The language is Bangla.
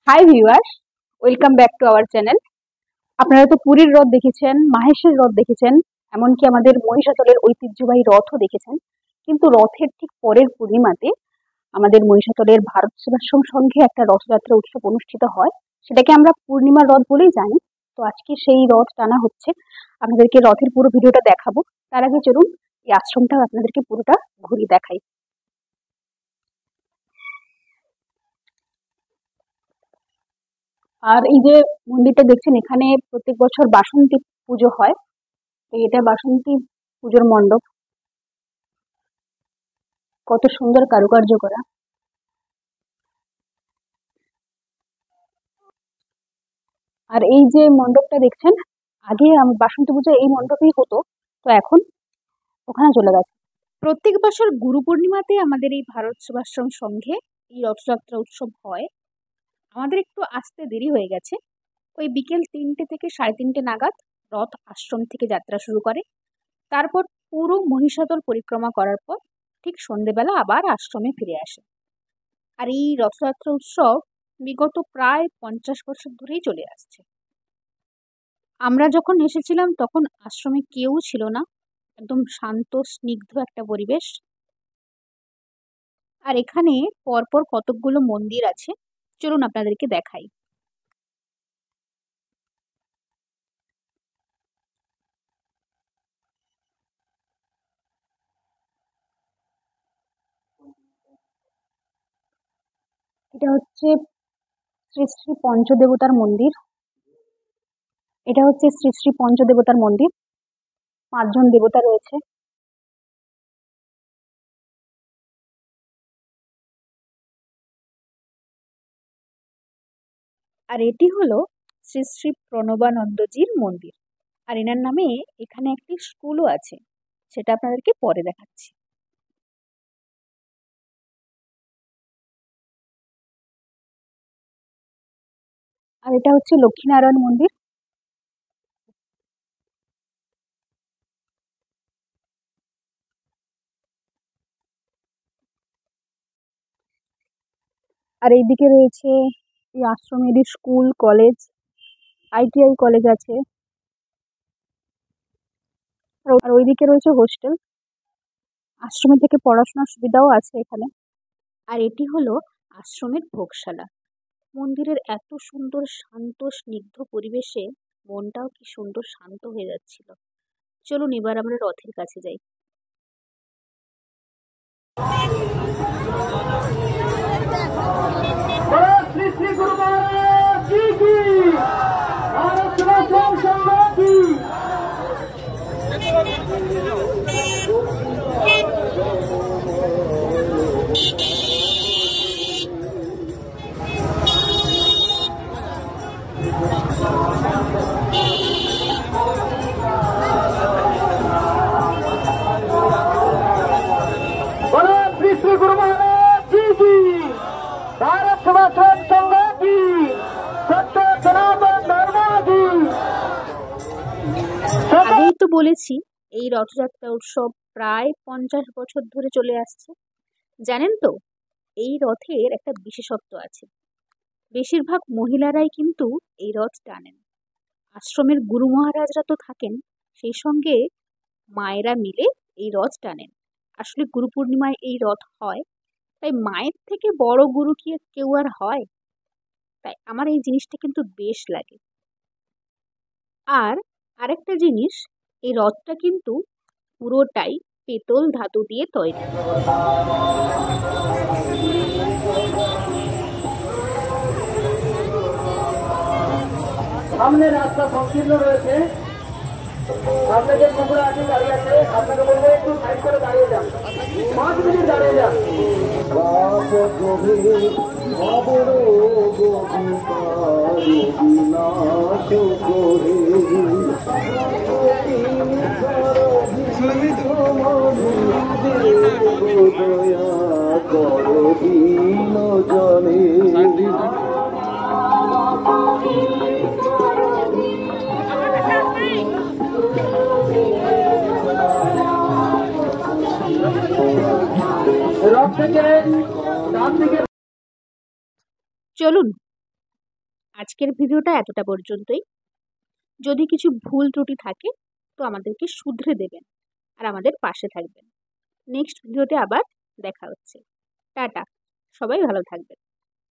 Hi viewers, welcome back to our channel. আপনারা তো পুরীর রথ দেখেছেন, মাহেশের রথ দেখেছেন, এমনকি আমাদের মহিষাদলের ঐতিহ্যবাহী রথও দেখেছেন। কিন্তু রথের ঠিক পরের পূর্ণিমাতে আমাদের মহিষাদলের ভারত সেবাশ্রম সংঘে একটা রথযাত্রা উৎসব অনুষ্ঠিত হয়, সেটাকে আমরা পূর্ণিমার রথ বলেই জানি। তো আজকে সেই রথ টানা হচ্ছে, আপনাদেরকে রথের পুরো ভিডিওটা দেখাবো। তার আগে চলুন এই আশ্রমটা আপনাদেরকে পুরোটা ঘুরিয়ে দেখাই। আর এই যে মন্দিরটা দেখছেন, এখানে প্রত্যেক বছর বাসন্তী পুজো হয়। তো এটা বাসন্তী পুজোর মণ্ডপ, কত সুন্দর কারুকার্য করা। আর এই যে মণ্ডপটা দেখছেন, আগে বাসন্তী পুজো এই মণ্ডপেই হতো, তো এখন ওখানে চলে গেছে। প্রত্যেক বছর গুরু পূর্ণিমাতে আমাদের এই ভারত সেবাশ্রম সংঘে এই রথযাত্রা উৎসব হয়। আমাদের একটু আসতে দেরি হয়ে গেছে, ওই বিকেল 3টে থেকে 3:30 নাগাদ রথ আশ্রম থেকে যাত্রা শুরু করে। তারপর পুরো মহিষাদল পরিক্রমা করার পর ঠিক সন্ধেবেলা আবার আশ্রমে ফিরে আসে। আর এই রথযাত্রা উৎসব বিগত প্রায় 50 বছর ধরেই চলে আসছে। আমরা যখন এসেছিলাম তখন আশ্রমে কেউ ছিল না, একদম শান্ত স্নিগ্ধ একটা পরিবেশ। আর এখানে পরপর কতকগুলো মন্দির আছে, চলুন আপনাদেরকে দেখাই। এটা হচ্ছে শ্রী শ্রী পঞ্চদেবতার মন্দির। এটা হচ্ছে শ্রী শ্রী পঞ্চদেবতার মন্দির, 5জন দেবতা রয়েছে। আর এটি হলো শ্রী শ্রী প্রণবানন্দজির মন্দির। আর এনার নামে এখানে একটি স্কুলও আছে, সেটা আপনাদেরকে পরে দেখাচ্ছি। আর এটা হচ্ছে লক্ষ্মীনারায়ণ মন্দির। আর এইদিকে রয়েছে এই আশ্রমেরই স্কুল, কলেজ, ITI কলেজ আছে। আর ওইদিকে রয়েছে হোস্টেল, আশ্রমে থেকে পড়াশোনার সুবিধাও আছে এখানে। আর এটি হলো আশ্রমের ভোগশালা। মন্দিরের এত সুন্দর শান্ত স্নিগ্ধ পরিবেশে মনটাও কি সুন্দর শান্ত হয়ে যাচ্ছিল। চলুন এবার আমরা রথের কাছে যাই। আগেই তো বলেছি এই রথযাত্রা উৎসব প্রায় 50 বছর ধরে চলে আসছে। জানেন তো, এই রথের একটা বিশেষত্ব আছে, বেশিরভাগ মহিলারাই কিন্তু এই রথ টানেন। আশ্রমের গুরু মহারাজরা তো থাকেন, সেই সঙ্গে মায়েরা মিলে এই রথ টানেন। আসলে গুরু পূর্ণিমায় এই রথ হয়, তাই মায়ের থেকে বড় গুরু কি কেউ আর হয়? তাই আমার এই জিনিসটা কিন্তু বেশ লাগে। আর আরেকটা জিনিস, এই রথটা কিন্তু পুরোটাই পেতল ধাতু দিয়ে তৈরি। সামনে রাস্তা সংকীর্ণ রয়েছে, আপনাকে কুকুরা আছে দাঁড়িয়ে আছে, আপনাকে বলবো একটু সাইড করে দাঁড়িয়ে যান, 5 মিনিট দাঁড়িয়ে যান। চলুন আজকের ভিডিওটা এতটা পর্যন্তই। যদি কিছু ভুল ত্রুটি থাকে তো আমাদেরকে শুধরে দেবেন আর আমাদের পাশে থাকবেন। নেক্সট ভিডিওতে আবার দেখা হচ্ছে। টাটা, সবাই ভালো থাকবেন।